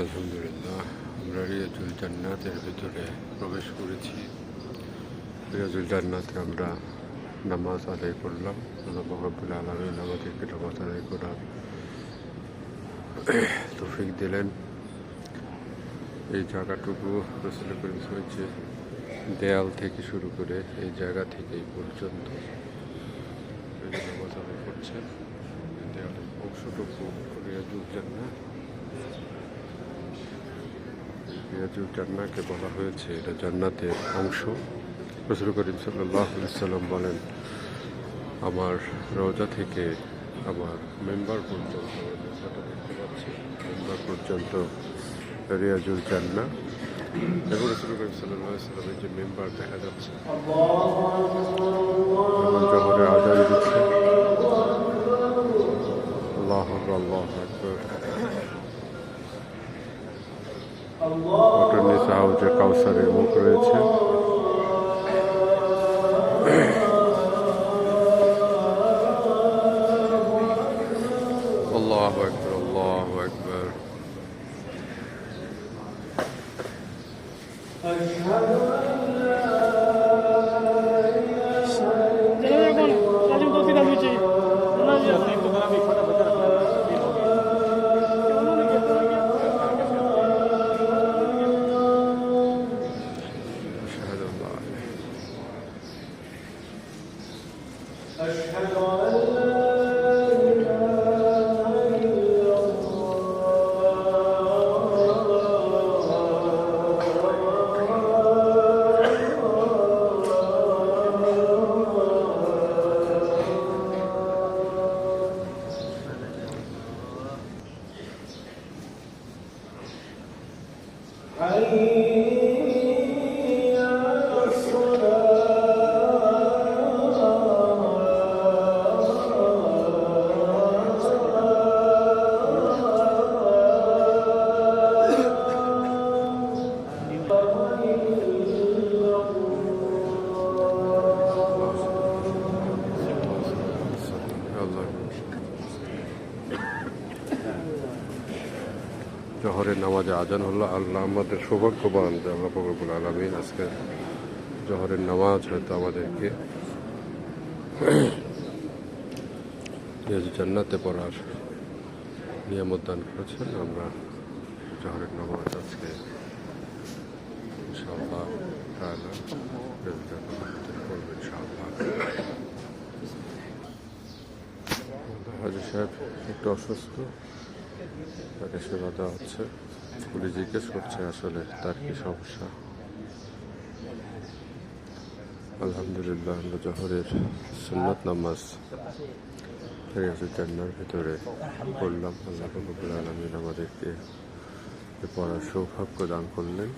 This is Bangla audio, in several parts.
আলহামদুলিল্লাহ, আমরা রিয়াজুল জান্নাতের ভিতরে প্রবেশ করেছি। রিয়াজুল জান্নাতে আমরা নামাজ আদায় করলাম। আল্লাহ রাব্বুল আলামিন আমাদেরকে নামাজ আদায় করার তৌফিক দিলেন। এই জায়গাটুকু রাসূল করিম হয়েছে দেয়াল থেকে শুরু করে এই জায়গা থেকে এই পর্যন্ত নামাজ আদায় করছেন। দেয়ালের অংশটুকু রিয়াজুল জান্নাত। রিয়াজুল জান্নাতকে বলা হয়েছে এটা জান্নাতের অংশ। রাসূল করিম সাল্লাল্লাহু আলাইহি ওয়াসাল্লাম বলেন, আমার রওজা থেকে আমার মেম্বার পর্যন্ত, দেখতে পাচ্ছি মেম্বার পর্যন্ত রিয়াজুল জান্নাত। এবং রাসূল করিম সাল্লাল্লাহু আলাইহি ওয়াসাল্লামের যে মেম্বার দেখা যাচ্ছে, এখন জোহরে আযান দিচ্ছে। আল্লাহু আকবার। ওটার নিচে হাউজে কাউসারের মুখ রয়েছে। আল্লাহু আকবার, আল্লাহু আকবার। জোহরের নামাজে আজান হলো। আল্লাহ আমাদের সৌভাগ্যবান যে আল্লাহ রাব্বুল আলামিন আজকে জোহরের নামাজ হয়তো আমাদেরকে রিয়াজুল জান্নাতে পড়ার নিয়ামত দান করেছেন। আমরা জোহরের নামাজ আজকে ইনশাআল্লাহ তাআলা পড়ব ইনশাআল্লাহ। হাজী সাহেব একটু অসুস্থ, তাকে সেবা দেওয়া হচ্ছে। পুলিশ জিজ্ঞেস করছে আসলে তার কি সমস্যা। আলহামদুলিল্লাহ, আমরা জোহরের সুন্নাত নামাজ রিয়াজুল জান্নাতের ভিতরে পড়লাম। আল্লাহ রাব্বুল আলামিন আমাদেরকে পড়ার সৌভাগ্য দান করলেন।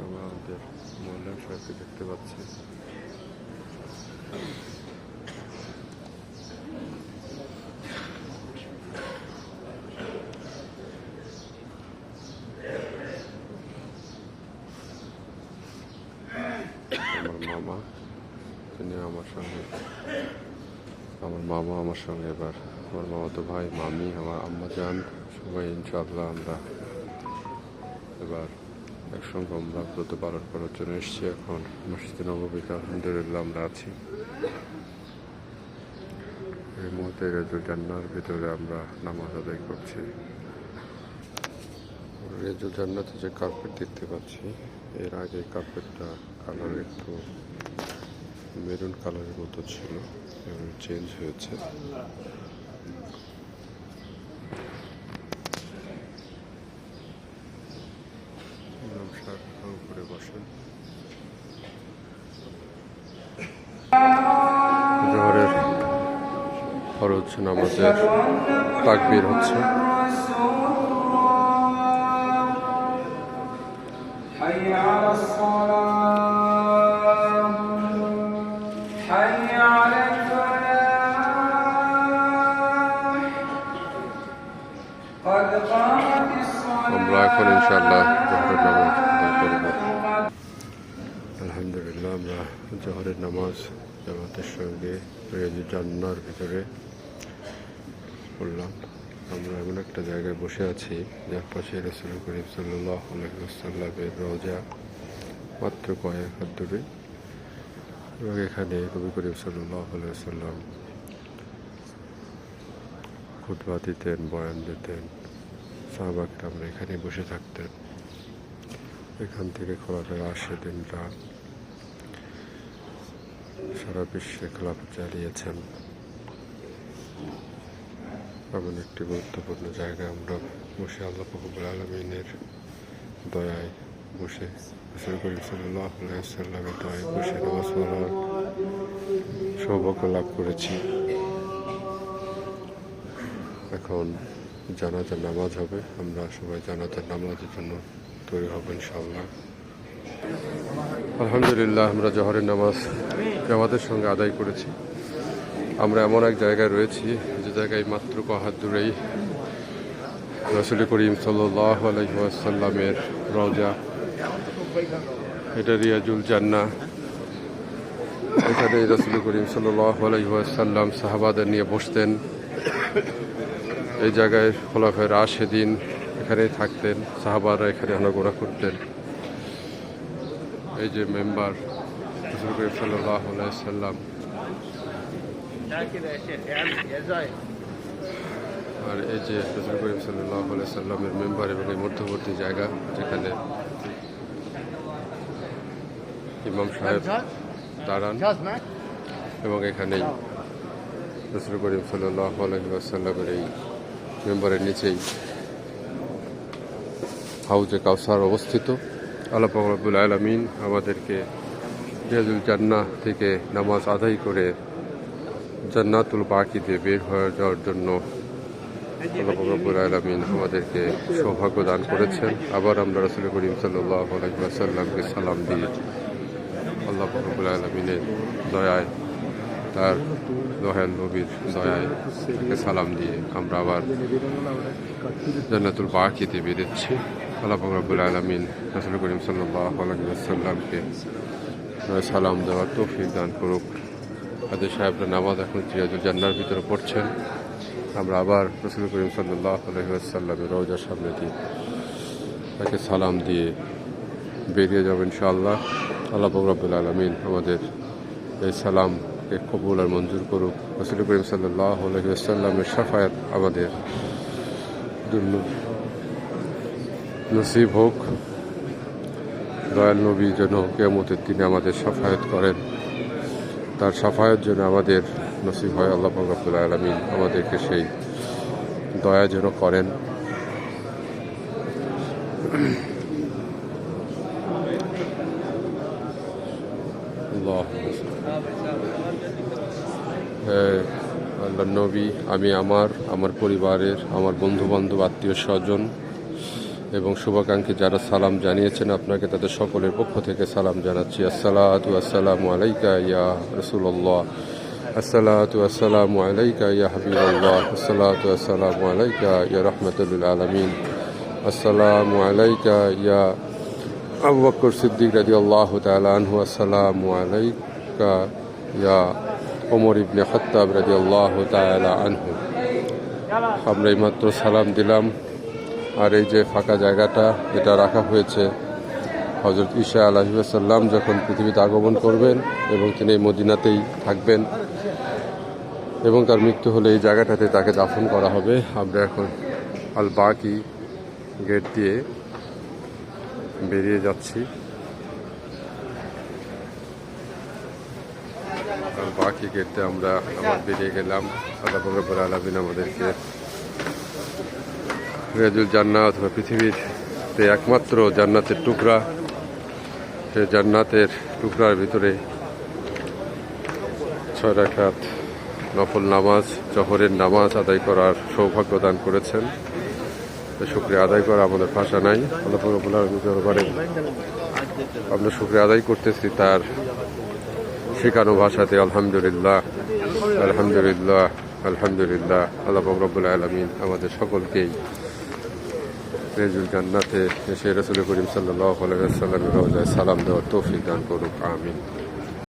আমাদের মোল্লা সাহেবকে দেখতে পাচ্ছি। আমার মামা, তিনি আমার মামা আমার সঙ্গে এবার আমার মামাতো ভাই, মামি, আমার আম্মা জান সবাই ইনশাআল্লাহ আমরা এবার একসঙ্গে আমরা ব্রত পালন করার জন্য এসেছি। এখন মসজিদে নববীতে আলহামদুলিল্লাহ আমরা আছি। এই মুহূর্তে রিয়াজুল জান্নাতের ভিতরে আমরা নামাজ আদায় করছি। রিয়াজুল জান্নাতে যে কার্পেট দেখতে পাচ্ছি, এর আগে কার্পেটটা কালার একটু মেরুন কালারের মতো ছিল, এবং চেঞ্জ হয়েছে। উপরে বসেন। জোহরের ফরজ নামাজের তাকবীর হচ্ছে। আমরা এখন ইনশাআল্লাহ জোহরের নামাজ আদায় করব। আলহামদুলিল্লাহ আমরা জোহরের নামাজ জামাতের সঙ্গে রিয়াজুল জান্নার ভিতরে পড়লাম। আমরা এমন একটা জায়গায় বসে আছি যার পাশে রাসূল করিম সাল্লাল্লাহু আলাইহি ওয়াসাল্লামের রওজা, মাত্র কয়েক হাত দূরে। এবং এখানে নবী করিম সাল্লাল্লাহু আলাইহি ওয়াসাল্লাম খুতবা দিতেন, বয়ান দিতেন, সাহাবা কিরামরা এখানে বসে থাকতেন। এখান থেকে খোলাফায়ে রাশিদিনরা সারা বিশ্বে খেলাফত চালিয়েছেন। এমন একটি গুরুত্বপূর্ণ জায়গায় আমরা বসে আল্লাহ রব্বুল আলামিনের দয়ায় বসে রাসূল করিম সাল্লাল্লাহু আলাইহি ওয়াসাল্লামের দয়ায় বসে নামাজ পড়ার সৌভাগ্য লাভ করেছি। এখন জানাজার নামাজ হবে, আমরা সবাই জানাজার নামাজের জন্য তৈরি হব ইনশাআল্লাহ। আলহামদুলিল্লাহ আমরা জোহরের নামাজ জামাতের সঙ্গে আদায় করেছি। আমরা এমন এক জায়গায় রয়েছি যে জায়গায় মাত্র কয়েক দূরেই রাসূল করিম সাল্লাল্লাহু আলাইহি ওয়াসাল্লামের রওজা, এটা রিয়াজুল জান্নাহ। এখানে রাসূল করিম সাল্লাল্লাহু আলাইহি ওয়াসাল্লাম সাহাবাদের নিয়ে বসতেন। এই জায়গায় খোলাফায়ে রাশিদিন এখানেই থাকতেন, সাহাবারা এখানে আনাগোনা করতেন। এই যে মেম্বার রাসূল করিম সাল্লাল্লাহু আলাইহি ওয়াসাল্লাম, আর এই যে রাসূল করিম সাল্লাল্লাহু আলাইহি ওয়াসাল্লামের মেম্বার এবং এই মধ্যবর্তী জায়গা যেখানে ইমাম সাহেব দাঁড়ান, এবং এখানেই রাসূল করিম সাল্লাল্লাহু আলাইহি ওয়াসাল্লামের এই মেম্বারের নিচেই হাউজে কাউসার অবস্থিত। আল্লাহ পাক রব্বুল আলামিন আমাদেরকে রিয়াজুল জান্নাহ থেকে নামাজ আদায় করে জান্নাতুল বাকিতে বের হয়ে যাওয়ার জন্য আল্লাহ পাক রব্বুল আলামিন আমাদেরকে সৌভাগ্য দান করেছেন। আবার আমরা রাসূল করিম সাল্লাল্লাহু আলাইহি ওয়াসাল্লামকে সালাম দিয়ে আল্লাহ পাক রব্বুল আলামিনের দয়ায়, তার দয়াল নবীর দয়ায় তাকে সালাম দিয়ে আমরা আবার জান্নাতুল বাকিতে বেরোচ্ছি। আল্লাহ পাক রব্বুল আলামিন রাসূল করিম সাল্লাল্লাহু আলাইহি ওয়াসাল্লামকে সালাম দেওয়ার তৌফিক দান করুক। হাজী সাহেবরা নামাজ এখন রিয়াজুল জান্নাহর ভিতরে পড়ছেন। আমরা আবার রাসূল করিম সাল্লাল্লাহু আলাইহি ওয়াসাল্লামের রওজার সামনে দিয়ে তাকে সালাম দিয়ে বেরিয়ে যাবেন ইনশাআল্লাহ। আল্লাহ পাক রব্বুল আলামিন আমাদের এই সালামকে কবুল আর মঞ্জুর করুক। রাসূল করিম সাল্লাল্লাহু আলাইহি ওয়াসাল্লামের শাফায়াত আমাদের নসিব হোক। দয়াল নবী যেন কিয়ামতের দিনে আমাদের শাফায়াত করেন, তার শাফায়াত যেন আমাদের নসিব হয়। আল্লাহ পাক রব্বুল আলামিন আমাদেরকে সেই দয়া যেন করেন। আল্লাহ নবী, আমি আমার পরিবারের, আমার বন্ধু বান্ধব, আত্মীয় স্বজন এবং শুভাকাঙ্ক্ষী যারা সালাম জানিয়েছেন আপনাকে, তাদের সকলের পক্ষ থেকে সালাম জানাচ্ছি। আসসালাতু আসসালামু আলাইকা ইয়া রাসূলুল্লাহ, আসসালাতু আসসালামু আলাইকা ইয়া হাবিবাল্লাহ, আসসালাতু আসসালামু আলাইকা ইয়া রাহমাতুল লিল আলামিন, আসসালামু আলাইকা ইয়া আবু বকর সিদ্দিক রাদিয়াল্লাহু তাআলা আনহু, আসসালামু আলাইকা ইয়া ওমর ইবনে খাত্তাব রাদিয়াল্লাহু তাআলা আনহু। আমরা এইমাত্র সালাম দিলাম। আর এই যে ফাঁকা জায়গাটা এটা রাখা হয়েছে, হযরত ঈসা আলাইহিস সালাম যখন পৃথিবীতে আগমন করবেন এবং তিনি মদিনাতেই থাকবেন এবং তার মৃত্যু হলে এই জায়গাটাতে তাকে দাফন করা হবে। আমরা এখন আল বাকি গেট দিয়ে বেরিয়ে যাচ্ছি। আল বাকি গেটে আমরা আবার বেরিয়ে গেলাম। আল্লাহ পাক রব্বুল আলামিন আমাদেরকে রিয়াজুল জান্নাহ অথবা পৃথিবীতে একমাত্র জান্নাতের টুকরা, সেই জান্নাতের টুকরার ভিতরে 6 রাকাত নফল নামাজ, জোহরের নামাজ আদায় করার সৌভাগ্য দান করেছেন। শুকরিয়া আদায় করা আমাদের ভাষা নাই। আল্লাহ পাক রব্বুল আলামিনের দরবারে আমরা শুকরিয়া আদায় করতেছি তার শেখানো ভাষাতে। আলহামদুলিল্লাহ, আলহামদুলিল্লাহ, আলহামদুলিল্লাহ। আল্লাহ পাক রব্বুল আলামিন আমাদের সকলকেই রেজুল জান্নাতে এসে রাসূল করিম সাল্লাল্লাহু আলাইহি ওয়াসাল্লামের রওজায় সালাম দেওয়ার তৌফিক দান করুক, আমিন।